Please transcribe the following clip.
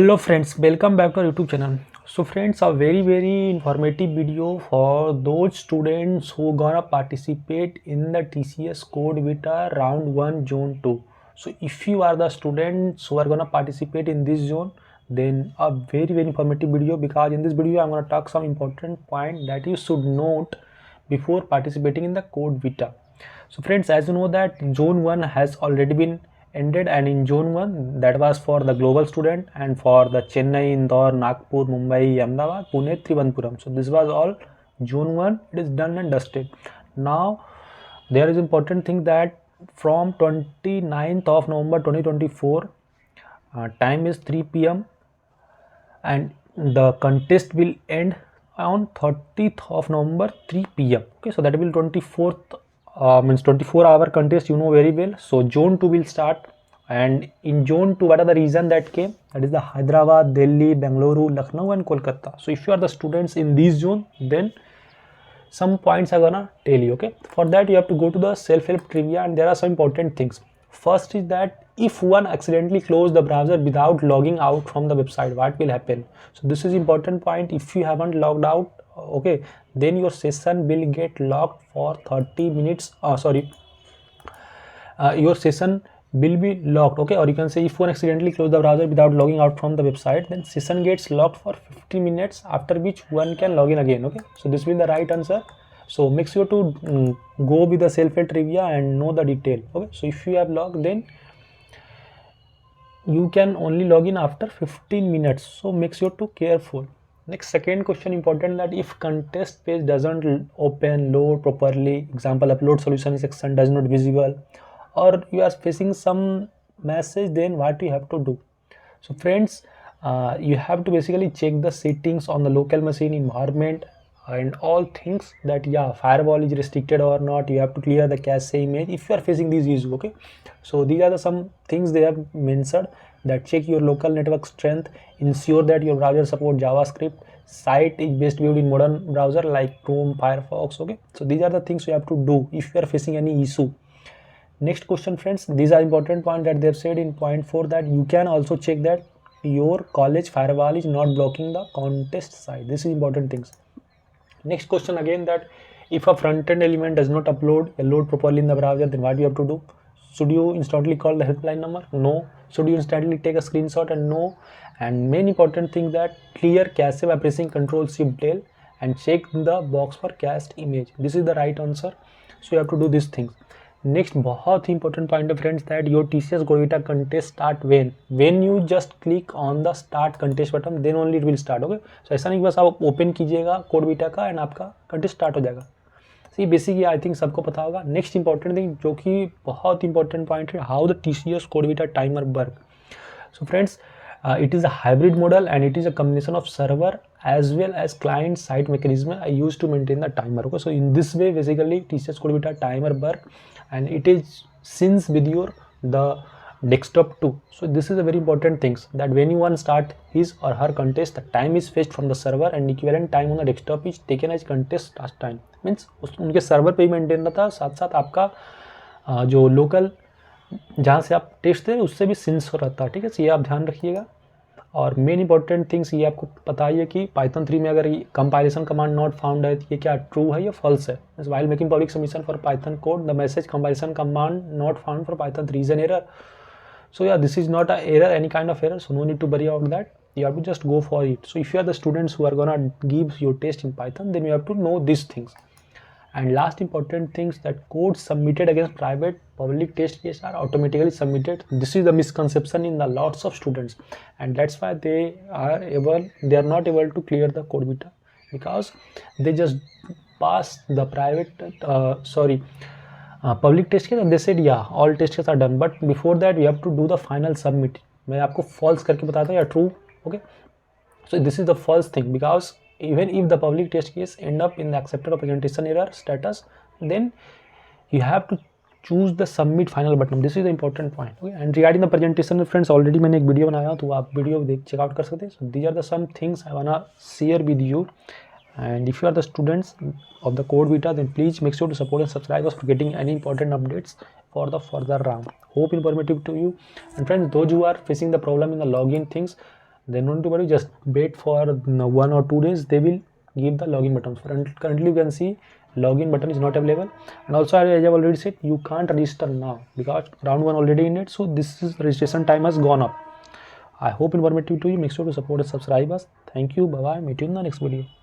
Hello friends, welcome back to our YouTube channel. So friends, a very informative video for those students who gonna participate in the TCS Code Vita round 1 zone 2. So if you are the students who are gonna participate in this zone, then a very informative video, because in this video I'm gonna talk some important point that you should note before participating in the Code Vita. So friends, as you know that zone 1 has already been ended, and in zone 1 that was for the global student and for the Chennai, Indore, Nagpur, Mumbai, Ahmedabad, Pune, Trivandrum. So this was all zone 1. It is done and dusted. Now there is important thing that from 29th of November 2024, time is 3 p.m. and the contest will end on 30th of November 3 p.m. Okay, so that will 24th means 24-hour contest, you know very well. So zone 2 will start, and in zone 2 what are the region that came? That is the Hyderabad, Delhi, Bengaluru, Lucknow and Kolkata. So if you are the students in this zone, then some points are gonna tell you. Okay, for that you have to go to the self-help trivia, and there are some important things. First is that if one accidentally close the browser without logging out from the website, what will happen? So this is important point. If you haven't logged out, okay, then your session will get locked for 30 minutes. Your session will be locked. Okay, or you can say if one accidentally close the browser without logging out from the website, then session gets locked for 50 minutes, after which one can log in again. Okay, so this will be the right answer. So make sure to go with the self-help trivia and know the detail. Okay, so if you have logged, then you can only log in after 15 minutes. So make sure to careful. Next, second question important, that if contest page doesn't open, load properly, example upload solution section does not visible, or you are facing some message, then what you have to do? So friends, you have to basically check the settings on the local machine environment and all things, that yeah, firewall is restricted or not. You have to clear the cache image if you are facing these issues. Okay, so these are the some things they have mentioned, that check your local network strength, ensure that your browser support JavaScript, site is best viewed in modern browser like Chrome, Firefox. Okay, so these are the things you have to do if you are facing any issue. Next question friends, these are important point that they've said in point 4, that you can also check that your college firewall is not blocking the contest site. This is important things. Next question again, that if a front-end element does not load properly in the browser, then what you have to do? Should you instantly call the helpline number? No. Should you instantly take a screenshot? And no. And main important thing, that clear cache by pressing Ctrl+Shift+Del and check the box for cached image. This is the right answer. So you have to do these things. Next बहुत ही important point है friends, that your TCS Code Vita contest start when you just click on the start contest button, then only it will start. Okay, so ऐसा नहीं बस आप open कीजिएगा Code Vita का and आपका कंटेस्ट स्टार्ट हो जाएगा. सी बेसिकली आई थिंक सबको पता होगा. नेक्स्ट इंपॉर्टेंट थिंग जो कि बहुत इंपॉर्टेंट पॉइंट है, how the TCS Code Vita timer work. So friends, it is a hybrid model and it is a combination of server as well as client side mechanism I use to maintain the timer. Okay, so in this way basically TCS Code Vita timer work, and it is syncs with your the desktop too. So this is a very important things, that when you want start his or her contest, the time is fetched from the server and equivalent time on the desktop is taken as contest start time. Means उनके server पे ही maintain रहता है, साथ साथ आपका जो local जहाँ से आप टेस्ट दे उससे भी सिंस हो रहता है. ठीक है, so ये आप ध्यान रखिएगा. और मेन इंपॉर्टेंट थिंग्स ये आपको पता ही है कि पाइथन 3 में अगर कंपाइलेशन कमांड नॉट फाउंड है, ये क्या ट्रू है या फॉल्स है. While making public submission for Python code, the message compilation command not found for Python 3 is an error. So yeah, this is not a error, any kind of error, so no need to worry about that. You have to just go for it. So if you are the students who are gonna give your test in Python, then you have to know these things. And last important things, that codes submitted against private public test case are automatically submitted. This is the misconception in the lots of students, and that's why they are not able to clear the code vita, because they just pass the public test case and they said yeah, all test cases are done, but before that you have to do the final submit. मैं आपको false करके बताता हूँ या true. Okay, so this is the false thing, because even if the public test case end up in the accepted or presentation error status, then you have to choose the submit final button. This is the important point. Okay, and regarding the presentation friends, already मैंने एक video बनाया, तो आप video देख checkout कर सकते हैं. So these are the some things I wanna share with you. And if you are the students of the code vita, then please make sure to support and subscribe us for getting any important updates for the further round. Hope informative to you. And friends, those who are facing the problem in the login things, Then don't worry, just wait for 1 or 2 days, they will give the login buttons. Currently you can see login button is not available, and also as I've already said, you can't register now because round 1 already in it, so this is registration time has gone up. I hope informative to you. Make sure to support and subscribe us. Thank you. Bye bye. Meet you in the next video.